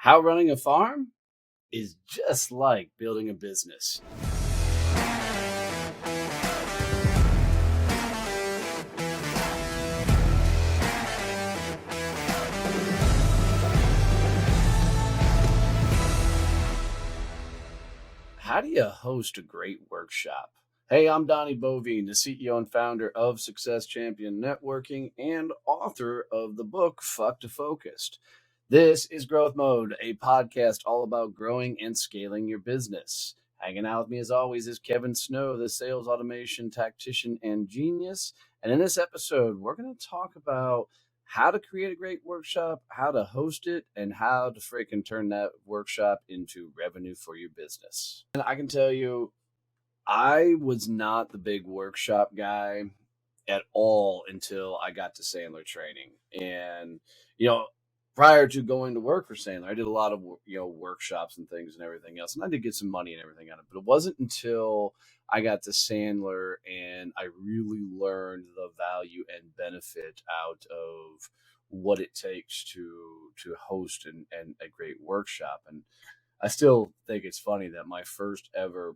How running a farm is just like building a business. How do you host a great workshop? Hey, I'm Donnie Bovine, the CEO and founder of Success Champion Networking and author of the book Fuck to Focused. This is Growth Mode, a podcast all about growing and scaling your business. Hanging out with me as always is Kevin Snow, the sales automation tactician and genius. And in this episode, we're going to talk about how to create a great workshop, how to host it, and how to freaking turn that workshop into revenue for your business. And I can tell you, I was not the big workshop guy at all until I got to Sandler training. And, prior to going to work for Sandler, I did a lot of, workshops and things and everything else. And I did get some money and everything out of it. But it wasn't until I got to Sandler and I really learned the value and benefit out of what it takes to host and a great workshop. And I still think it's funny that my first ever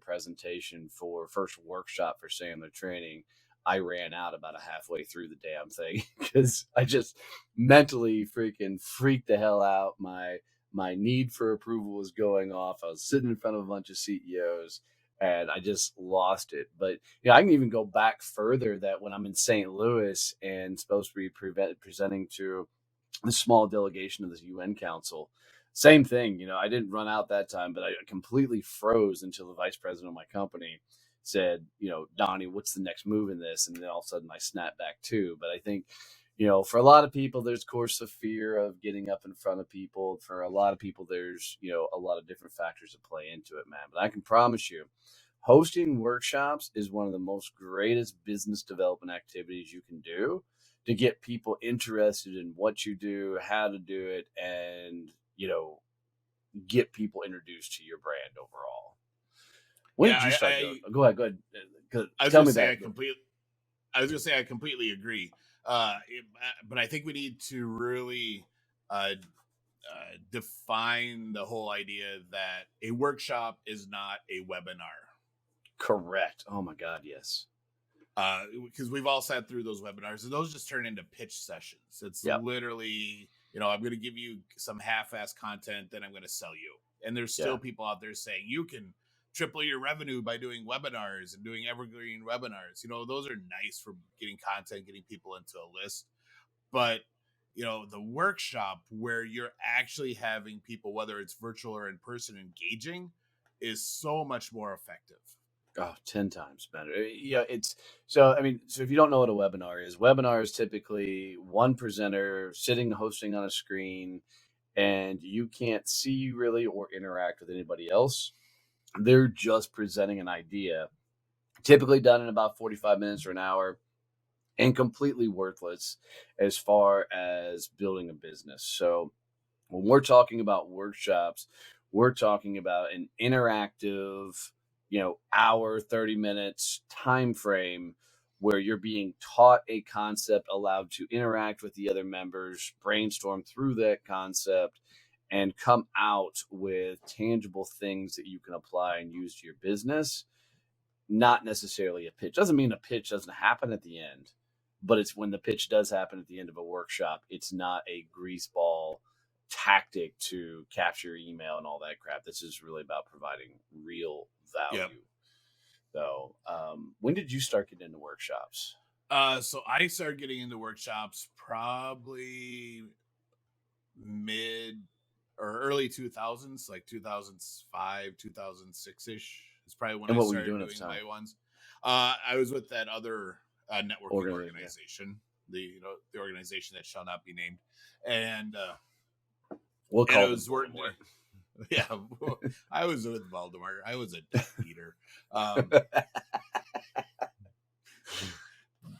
first workshop for Sandler training, I ran out about halfway through the damn thing because I just mentally freaking freaked the hell out. My need for approval was going off. I was sitting in front of a bunch of CEOs and I just lost it. But I can even go back further that when I'm in St. Louis and supposed to be presenting to the small delegation of the UN Council, same thing. I didn't run out that time, but I completely froze until the vice president of my company said, Donnie, what's the next move in this? And then all of a sudden I snapped back too. But I think, for a lot of people, there's of course the fear of getting up in front of people. For a lot of people, there's, a lot of different factors that play into it, man. But I can promise you, hosting workshops is one of the most greatest business development activities you can do to get people interested in what you do, how to do it, and, get people introduced to your brand overall. When did you start doing it? Go ahead. I was going to say I completely agree. But I think we need to really define the whole idea that a workshop is not a webinar. Correct. Oh my God, yes. Because we've all sat through those webinars and those just turn into pitch sessions. It's literally, I'm going to give you some half-ass content, then I'm going to sell you. And there's still people out there saying you can triple your revenue by doing webinars and doing evergreen webinars. Those are nice for getting content, getting people into a list. But, the workshop where you're actually having people, whether it's virtual or in person, engaging is so much more effective. Oh, 10 times better. So if you don't know what a webinar is typically one presenter sitting, hosting on a screen, and you can't see really or interact with anybody else. They're just presenting an idea, typically done in about 45 minutes or an hour, and completely worthless as far as building a business. So when we're talking about workshops, we're talking about an interactive, hour, 30 minutes time frame where you're being taught a concept, allowed to interact with the other members, brainstorm through that concept, and come out with tangible things that you can apply and use to your business. Not necessarily a pitch. Doesn't mean a pitch doesn't happen at the end, but it's when the pitch does happen at the end of a workshop, it's not a greaseball tactic to capture email and all that crap. This is really about providing real value. Yep. So when did you start getting into workshops? So I started getting into workshops probably mid or early 2000s, like 2005, 2006-ish. It's probably when I started doing my ones. I was with that other networking organization, the organization that shall not be named. And we'll call it was working. Yeah, I was with Voldemort. I was a Death Eater.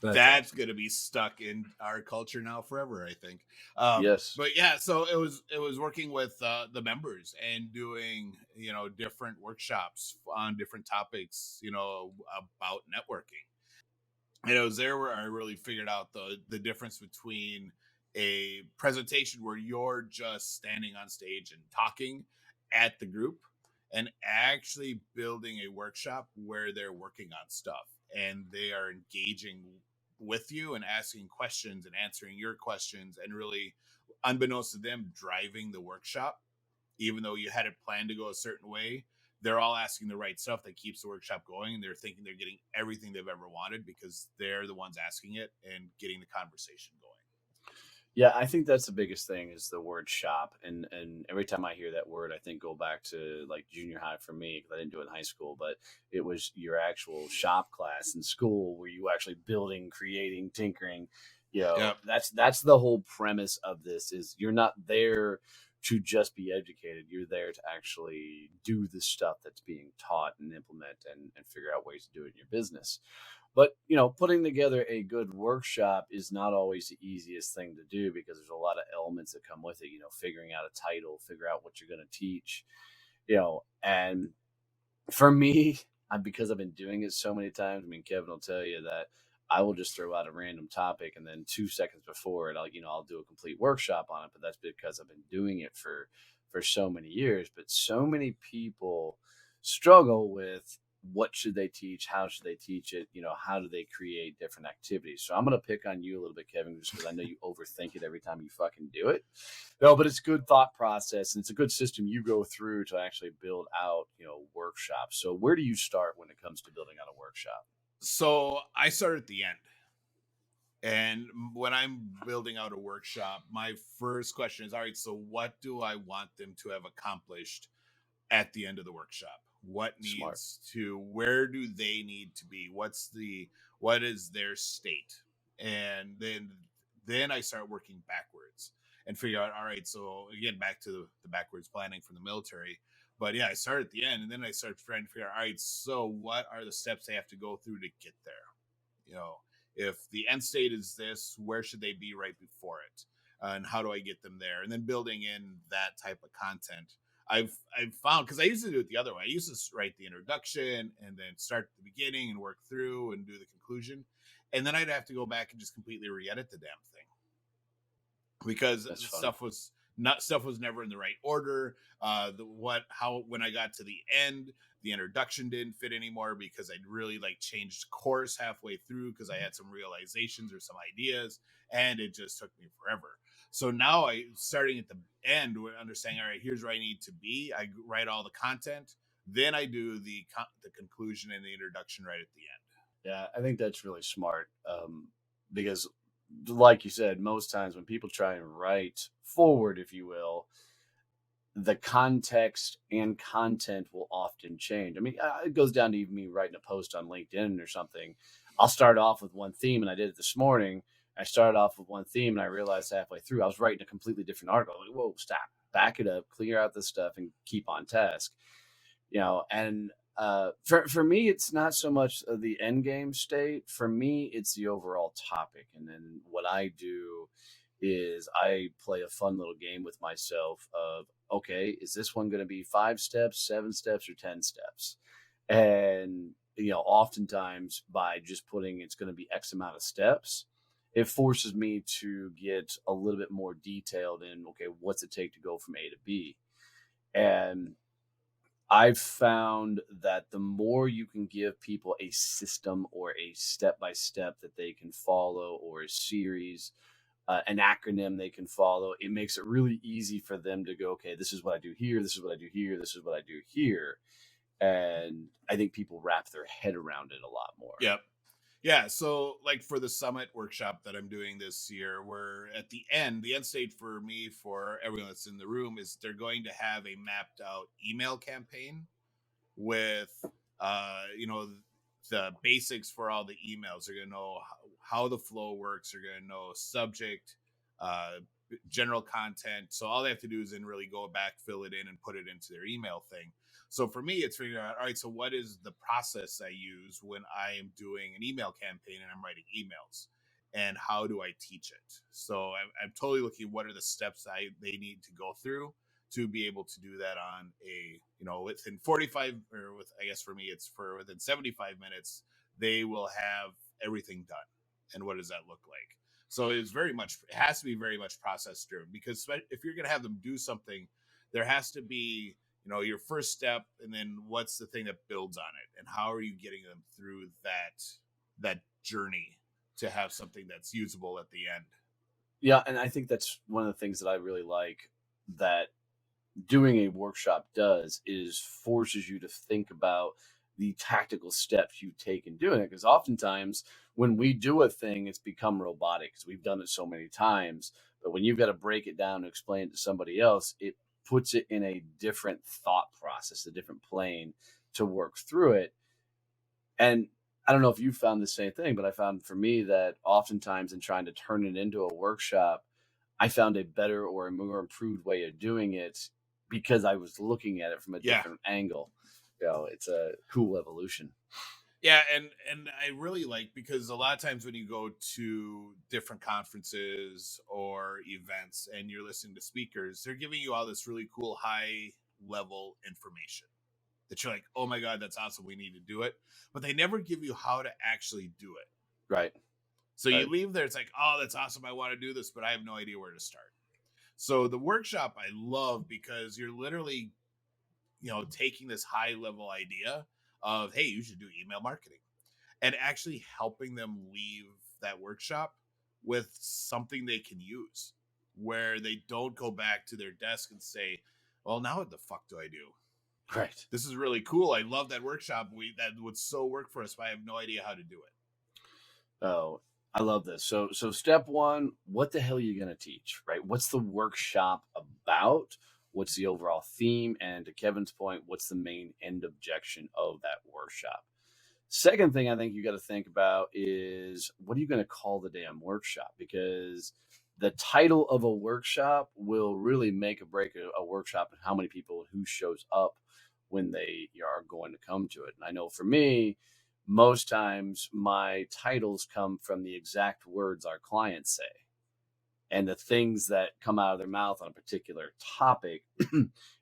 That's going to be stuck in our culture now forever, I think. Yes. But yeah, so it was working with the members and doing, different workshops on different topics, about networking. And it was there where I really figured out the difference between a presentation where you're just standing on stage and talking at the group, and actually building a workshop where they're working on stuff and they are engaging with you and asking questions and answering your questions, and really, unbeknownst to them, driving the workshop. Even though you had it planned to go a certain way, they're all asking the right stuff that keeps the workshop going, and they're thinking they're getting everything they've ever wanted because they're the ones asking it and getting the conversation going. Yeah, I think that's the biggest thing is the word shop. And every time I hear that word, I think go back to like junior high for me because I didn't do it in high school, but it was your actual shop class in school where you were actually building, creating, tinkering. Yep. That's the whole premise of this is you're not there to just be educated. You're there to actually do the stuff that's being taught and implement and figure out ways to do it in your business. But putting together a good workshop is not always the easiest thing to do because there's a lot of elements that come with it. Figuring out a title, figure out what you're going to teach. And for me, because I've been doing it so many times. I mean, Kevin will tell you that I will just throw out a random topic, and then 2 seconds before it, I'll do a complete workshop on it. But that's because I've been doing it for so many years. But so many people struggle with what should they teach, how should they teach it, how do they create different activities. So I'm going to pick on you a little bit, Kevin, just because I know you overthink it every time you fucking do it. No, but it's good thought process, and it's a good system you go through to actually build out workshops. So where do you start when it comes to building out a workshop? So I start at the end. And when I'm building out a workshop, my first question is, all right, so what do I want them to have accomplished at the end of the workshop? What Smart. needs to, where do they need to be? What is their state? And then I start working backwards and figure out, all right, so again, back to the backwards planning from the military. But yeah, I start at the end, and then I start trying to figure out, all right, so what are the steps they have to go through to get there? You know, if the end state is this, where should they be right before it? And how do I get them there? And then building in that type of content. I've found, because I used to do it the other way. I used to write the introduction and then start at the beginning and work through and do the conclusion, and then I'd have to go back and just completely re-edit the damn thing because That's funny. stuff was never in the right order. When I got to the end, the introduction didn't fit anymore because I'd really like changed course halfway through because I had some realizations or some ideas, and it just took me forever. So now I starting at the end, understanding, all right, here's where I need to be. I write all the content, then I do the conclusion and the introduction right at the end. Yeah, I think that's really smart because, like you said, most times when people try and write forward, if you will, the context and content will often change. I mean, it goes down to even me writing a post on LinkedIn or something. I'll start off with one theme, and I did it this morning. I started off with one theme, and I realized halfway through I was writing a completely different article. Like, whoa, stop, back it up, clear out this stuff, and keep on task. And for me, it's not so much the end game state. For me, it's the overall topic, and then what I do is I play a fun little game with myself of, okay, is this one going to be 5 steps, 7 steps, or 10 steps? And oftentimes by just putting it's going to be X amount of steps, it forces me to get a little bit more detailed in, okay, what's it take to go from A to B? And I've found that the more you can give people a system or a step by step that they can follow, or a series, an acronym they can follow, it makes it really easy for them to go, okay, this is what I do here, this is what I do here, this is what I do here. And I think people wrap their head around it a lot more. Yep. Yeah, so like for the summit workshop that I'm doing this year, we're at the end state for me, for everyone that's in the room, is they're going to have a mapped out email campaign with, the basics for all the emails. They're going to know how the flow works. They're going to know subject, uh, general content. So all they have to do is then really go back, fill it in, and put it into their email thing. So for me, it's figuring out, all right, so what is the process I use when I am doing an email campaign and I'm writing emails? And how do I teach it? So I'm totally looking at what are the steps they need to go through to be able to do that on a, within 45, or with, I guess for me, it's for within 75 minutes, they will have everything done. And what does that look like? So it has to be very much process driven, because if you're going to have them do something, there has to be, your first step, and then what's the thing that builds on it, and how are you getting them through that journey to have something that's usable at the end. Yeah, and I think that's one of the things that I really like that doing a workshop does, is forces you to think about the tactical steps you take in doing it. Because oftentimes when we do a thing, it's become robotic because we've done it so many times. But when you've got to break it down and explain it to somebody else, it puts it in a different thought process, a different plane to work through it. And I don't know if you found the same thing, but I found for me that oftentimes in trying to turn it into a workshop, I found a better or a more improved way of doing it because I was looking at it from a different angle. It's a cool evolution. Yeah, and I really like, because a lot of times when you go to different conferences or events and you're listening to speakers, they're giving you all this really cool high level information that you're like, oh my God, that's awesome, we need to do it. But they never give you how to actually do it. Right. So you leave there, it's like, oh, that's awesome, I want to do this, but I have no idea where to start. So the workshop I love, because you're literally, taking this high level idea of, hey, you should do email marketing, and actually helping them leave that workshop with something they can use, where they don't go back to their desk and say, well, now what the fuck do I do? Right. This is really cool. I love that workshop. That would so work for us, but I have no idea how to do it. Oh, I love this. So step one, what the hell are you going to teach, right? What's the workshop about? What's the overall theme? And to Kevin's point, what's the main end objection of that workshop? Second thing I think you got to think about is, what are you going to call the damn workshop? Because the title of a workshop will really make or break a workshop, and how many people, who shows up when they are going to come to it. And I know for me, most times my titles come from the exact words our clients say, and the things that come out of their mouth on a particular topic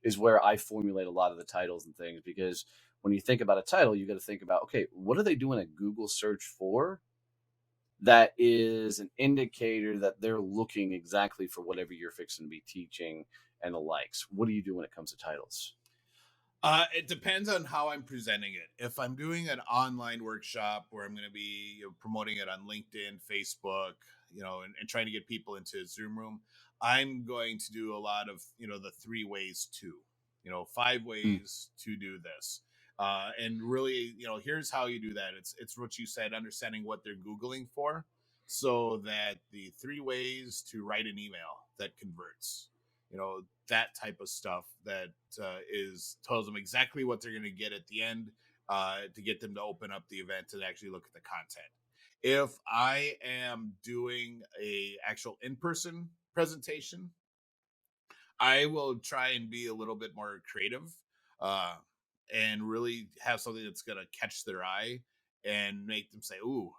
is where I formulate a lot of the titles and things. Because when you think about a title, you got to think about, okay, what are they doing a Google search for? That is an indicator that they're looking exactly for whatever you're fixing to be teaching and the likes. What do you do when it comes to titles? It depends on how I'm presenting it. If I'm doing an online workshop where I'm going to be promoting it on LinkedIn, Facebook, and trying to get people into a Zoom room, I'm going to do a lot of, the 3 ways to, 5 ways to do this. And really, here's how you do that. It's what you said, understanding what they're Googling for, so that the 3 ways to write an email that converts, that type of stuff that tells them exactly what they're going to get at the end, to get them to open up the event and actually look at the content. If I am doing a actual in-person presentation, I will try and be a little bit more creative, and really have something that's going to catch their eye and make them say, ooh,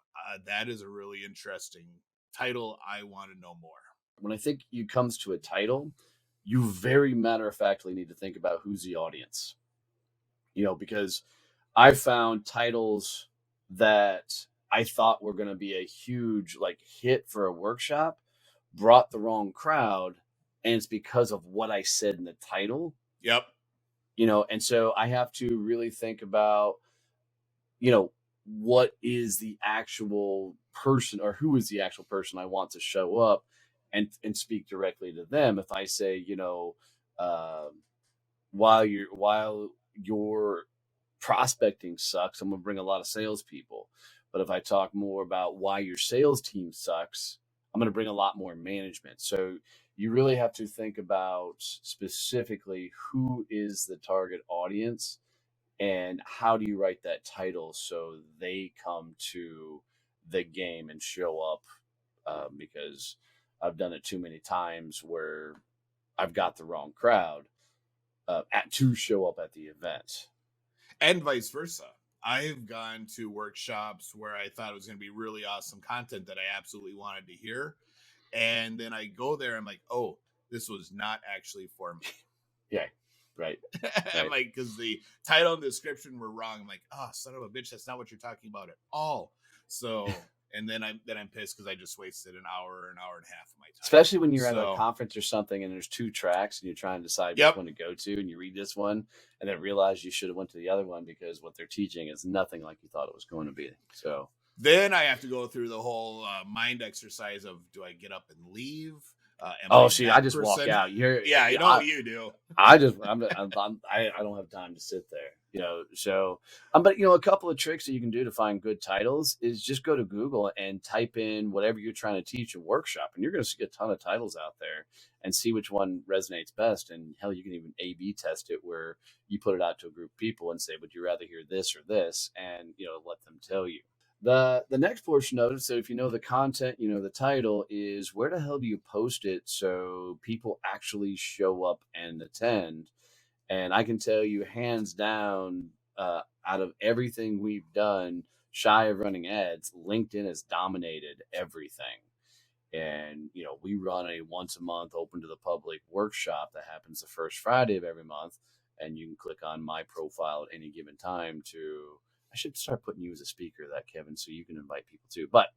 that is a really interesting title, I want to know more. When I think it comes to a title, you very matter-of-factly need to think about who's the audience. Because I found titles that I thought were going to be a huge hit for a workshop brought the wrong crowd, and it's because of what I said in the title. Yep. And so I have to really think about, what is the actual person, or who is the actual person I want to show up and speak directly to them. If I say, while your prospecting sucks, I'm going to bring a lot of salespeople. But if I talk more about why your sales team sucks, I'm going to bring a lot more management. So you really have to think about specifically who is the target audience, and how do you write that title so they come to the game and show up. Because I've done it too many times where I've got the wrong crowd to show up at the event. And vice versa. I've gone to workshops where I thought it was going to be really awesome content that I absolutely wanted to hear. And then I go there, I'm like, oh, this was not actually for me. Yeah, right. I'm like, because the title and the description were wrong. I'm like, oh, son of a bitch, that's not what you're talking about at all. So and then I'm pissed because I just wasted an hour and a half of my time. Especially when you're at a conference or something and there's 2 tracks and you're trying to decide which one to go to, and you read this one and then realize you should have went to the other one because what they're teaching is nothing like you thought it was going to be. So then I have to go through the whole mind exercise of, do I get up and leave? I just walk out. You do. I don't have time to sit there, So, but a couple of tricks that you can do to find good titles is just go to Google and type in whatever you're trying to teach a workshop, and you're going to see a ton of titles out there and see which one resonates best. And hell, you can even A/B test it where you put it out to a group of people and say, would you rather hear this or this? And let them tell you. The next portion of it, so if you know the content, the title, is where the hell do you post it so people actually show up and attend? And I can tell you hands down, out of everything we've done, shy of running ads, LinkedIn has dominated everything. And, we run a once a month open to the public workshop that happens the first Friday of every month. And you can click on my profile at any given time I should start putting you as a speaker of that, Kevin, so you can invite people too. But,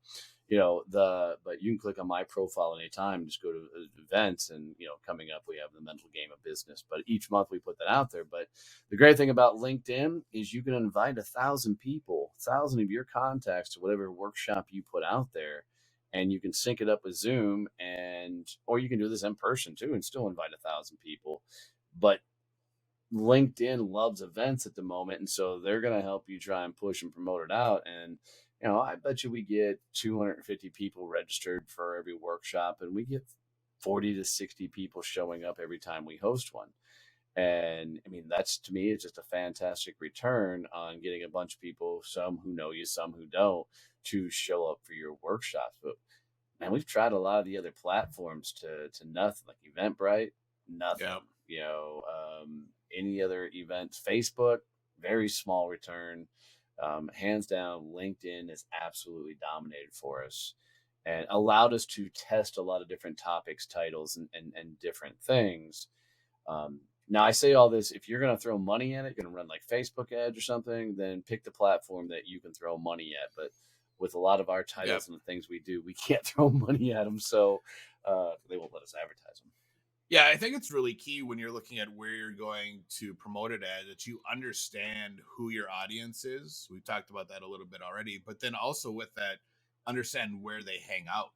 but you can click on my profile anytime, just go to events, and, coming up, we have the mental game of business, but each month we put that out there. But the great thing about LinkedIn is you can invite 1,000 people, 1,000 of your contacts to whatever workshop you put out there. And you can sync it up with Zoom, or you can do this in person too and still invite 1,000 people. But LinkedIn loves events at the moment, and so they're going to help you try and push and promote it out. And I bet you we get 250 people registered for every workshop, and we get 40 to 60 people showing up every time we host one. And I mean, that's, to me, it's just a fantastic return on getting a bunch of people, some who know you, some who don't, to show up for your workshops. But man, we've tried a lot of the other platforms to nothing, like Eventbrite, nothing. Any other events, Facebook, very small return. Hands down, LinkedIn has absolutely dominated for us and allowed us to test a lot of different topics, titles, and different things. Now, I say all this, if you're going to throw money at it, you're going to run like Facebook ads or something, then pick the platform that you can throw money at. But with a lot of our titles and the things we do, we can't throw money at them, so they won't let us advertise them. Yeah, I think it's really key when you're looking at where you're going to promote it at, that you understand who your audience is. We talked about that a little bit already, but then also with that, understand where they hang out.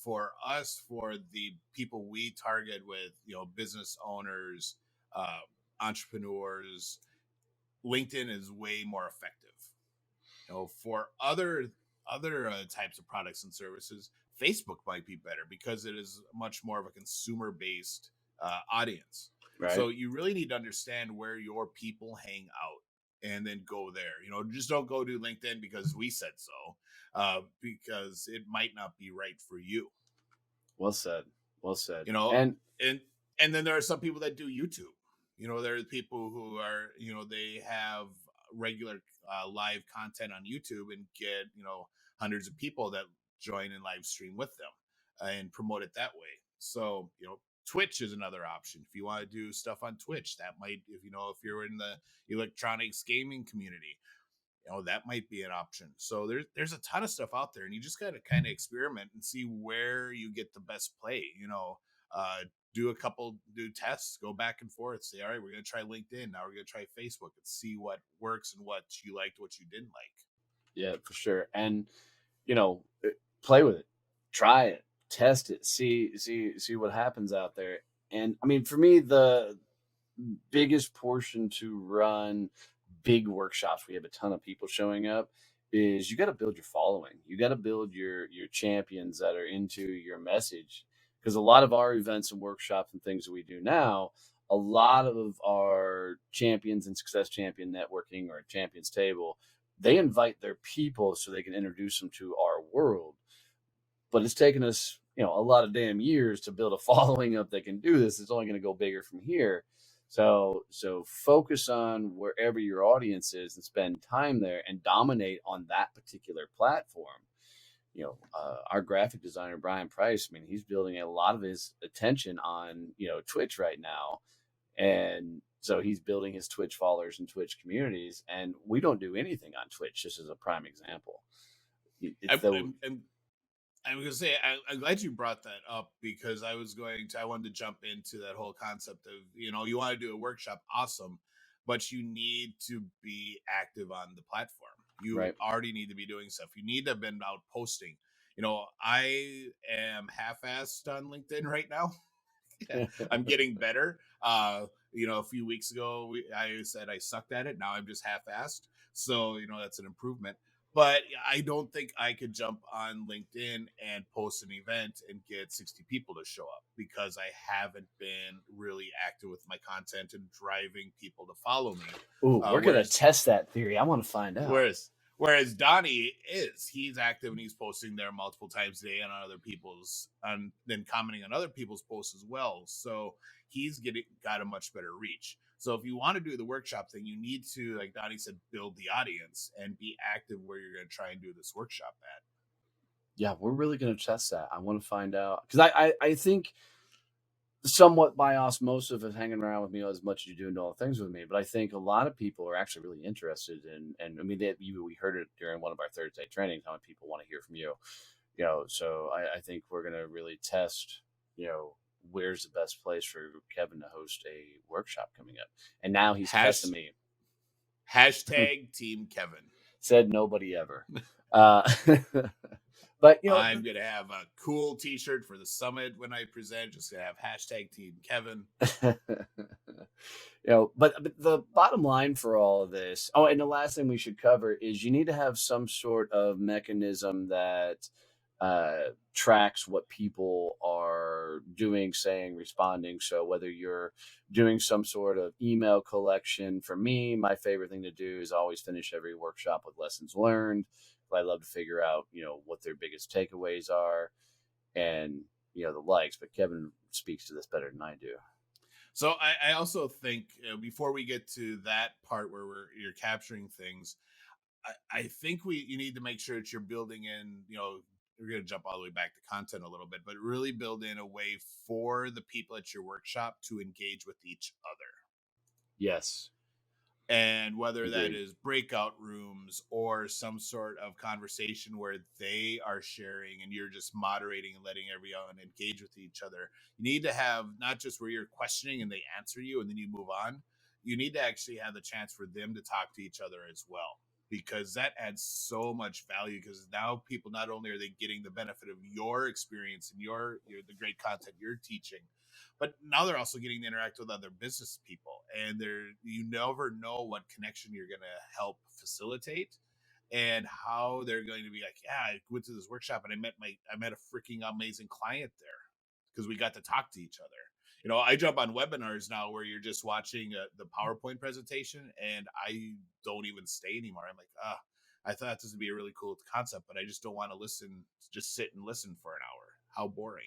For us, for the people we target with, business owners, entrepreneurs, LinkedIn is way more effective. For other types of products and services, Facebook might be better because it is much more of a consumer-based audience. Right. So you really need to understand where your people hang out and then go there. Just don't go to LinkedIn because we said so, because it might not be right for you. Well said. And then there are some people that do YouTube. There are people who are, they have regular live content on YouTube and get, hundreds of people that join and live stream with them and promote it that way. So, Twitch is another option. If you want to do stuff on Twitch, that might, if you're in the electronics gaming community, that might be an option. So there's a ton of stuff out there, and you just got to kind of experiment and see where you get the best play. Do tests, go back and forth, say, all right, we're going to try LinkedIn. Now we're going to try Facebook and see what works and what you liked, what you didn't like. Yeah, for sure. And, play with it, try it, test it, see what happens out there. And I mean, for me, the biggest portion to run big workshops, we have a ton of people showing up, is you got to build your following. You got to build your champions that are into your message. Because a lot of our events and workshops and things that we do now, a lot of our champions and success champion networking or champions table, they invite their people so they can introduce them to our world. But it's taken us, a lot of damn years to build a following up that can do this. It's only going to go bigger from here. So focus on wherever your audience is and spend time there and dominate on that particular platform. Our graphic designer, Brian Price, I mean, he's building a lot of his attention on, Twitch right now. And so he's building his Twitch followers and Twitch communities. And we don't do anything on Twitch, just as a prime example. It's the I'm going to say, I'm glad you brought that up, because I wanted to jump into that whole concept of, you want to do a workshop, awesome, but you need to be active on the platform. You right. already need to be doing stuff. You need to have been out posting. I am half-assed on LinkedIn right now. I'm getting better. A few weeks ago, I said I sucked at it. Now I'm just half-assed. So, that's an improvement. But I don't think I could jump on LinkedIn and post an event and get 60 people to show up, because I haven't been really active with my content and driving people to follow me. Ooh, we're gonna Whereas test that theory. I want to find out. Whereas Donnie he's active and he's posting there multiple times a day on other people's, and then commenting on other people's posts as well. So he's got a much better reach. So if you want to do the workshop thing, you need to, like Donnie said, build the audience and be active where you're going to try and do this workshop at. Yeah, we're really gonna test that. I want to find out, because I think somewhat by osmosis of hanging around with me as much as you do and all the things with me. But I think a lot of people are actually really interested in, and I mean, we heard it during one of our Thursday trainings, how many people want to hear from you, so I think we're going to really test, where's the best place for Kevin to host a workshop coming up. And now he's testing me. Hashtag Team Kevin. Said nobody ever. But I'm gonna have a cool T-shirt for the summit when I present. Just gonna have hashtag Team Kevin. But the bottom line for all of this. Oh, and the last thing we should cover is you need to have some sort of mechanism that tracks what people are doing, saying, responding. So whether you're doing some sort of email collection, for me, my favorite thing to do is always finish every workshop with lessons learned. I love to figure out, what their biggest takeaways are, and the likes. But Kevin speaks to this better than I do. So I also think, before we get to that part where you're capturing things, I think you need to make sure that you're building in, we're going to jump all the way back to content a little bit, but really build in a way for the people at your workshop to engage with each other. Yes. And whether that is breakout rooms or some sort of conversation where they are sharing and you're just moderating and letting everyone engage with each other, you need to have not just where you're questioning and they answer you and then you move on. You need to actually have the chance for them to talk to each other as well, because that adds so much value. Because now people, not only are they getting the benefit of your experience and the great content you're teaching, but now they're also getting to interact with other business people, and you never know what connection you're going to help facilitate, and how they're going to be like, yeah, I went to this workshop and I met a freaking amazing client there, because we got to talk to each other. I jump on webinars now where you're just watching the PowerPoint presentation, and I don't even stay anymore. I'm like, I thought this would be a really cool concept, but I just don't want to listen, just sit and listen for an hour. How boring.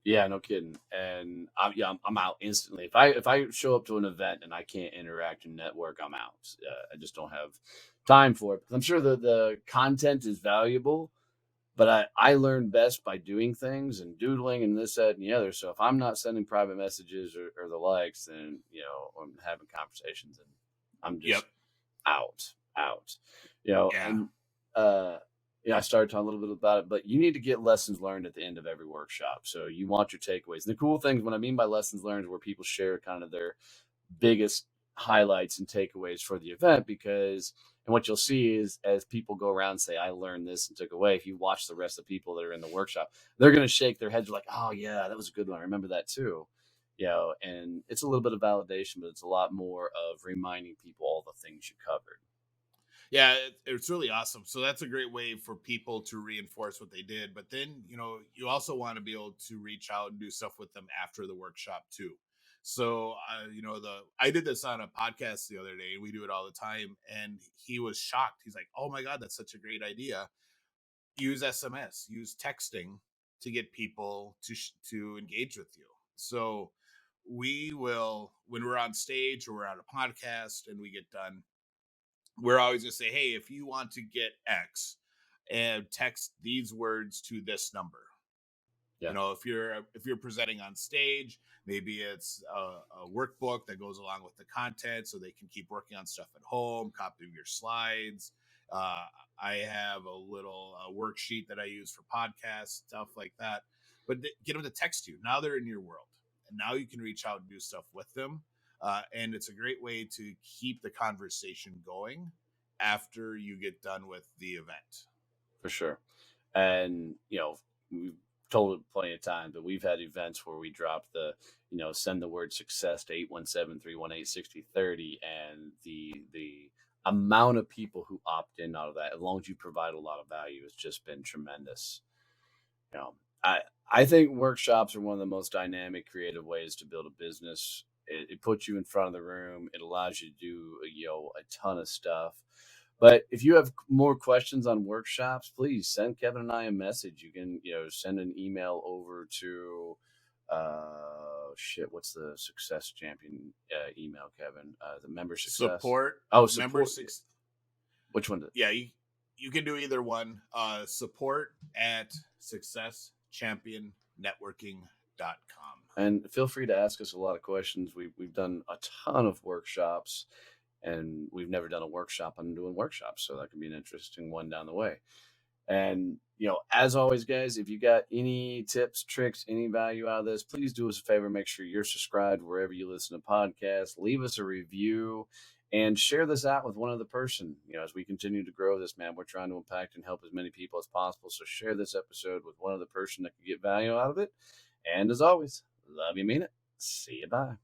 Yeah, no kidding. And I'm out instantly. If I show up to an event and I can't interact and network, I'm out. I just don't have time for it. I'm sure the content is valuable, but I learn best by doing things and doodling and this, that, and the other. So if I'm not sending private messages or the likes, then I'm having conversations and I'm just out. Yeah. And I started talking a little bit about it, but you need to get lessons learned at the end of every workshop. So you want your takeaways. And the cool things, what I mean by lessons learned, is where people share kind of their biggest highlights and takeaways for the event. Because, and what you'll see is as people go around and say, I learned this and took away, if you watch the rest of the people that are in the workshop, they're going to shake their heads like, oh yeah, that was a good one. I remember that too. And it's a little bit of validation, but it's a lot more of reminding people all the things you covered. Yeah, it's really awesome. So that's a great way for people to reinforce what they did. But then, you also want to be able to reach out and do stuff with them after the workshop too. So, I did this on a podcast the other day, and we do it all the time. And he was shocked. He's like, "Oh my God, that's such a great idea. Use SMS, use texting to get people to engage with you." So we will, when we're on stage or we're on a podcast and we get done, we're always going to say, hey, if you want to get X, and text these words to this number. Yeah. If you're presenting on stage, maybe it's a workbook that goes along with the content so they can keep working on stuff at home, copy your slides. I have a little worksheet that I use for podcasts, stuff like that. But get them to text you. Now they're in your world. And now you can reach out and do stuff with them. And it's a great way to keep the conversation going after you get done with the event. For sure. And, we've told it plenty of times, but we've had events where we drop the, send the word success to 817-318-6030. And the amount of people who opt in out of that, as long as you provide a lot of value, has just been tremendous. I think workshops are one of the most dynamic, creative ways to build a business. It puts you in front of the room. It allows you to do, a ton of stuff. But if you have more questions on workshops, please send Kevin and I a message. You can, send an email over to, what's the Success Champion email, Kevin? The member success support. Support. Member Which one? Yeah, you can do either one. Support at successchampionnetworking.com. And feel free to ask us a lot of questions. We've done a ton of workshops, and we've never done a workshop on doing workshops, so that could be an interesting one down the way. And, as always, guys, if you got any tips, tricks, any value out of this, please do us a favor. Make sure you're subscribed wherever you listen to podcasts. Leave us a review and share this out with one other person. As we continue to grow this, man, we're trying to impact and help as many people as possible. So share this episode with one other person that can get value out of it. And as always, love you, mean it. See you, bye.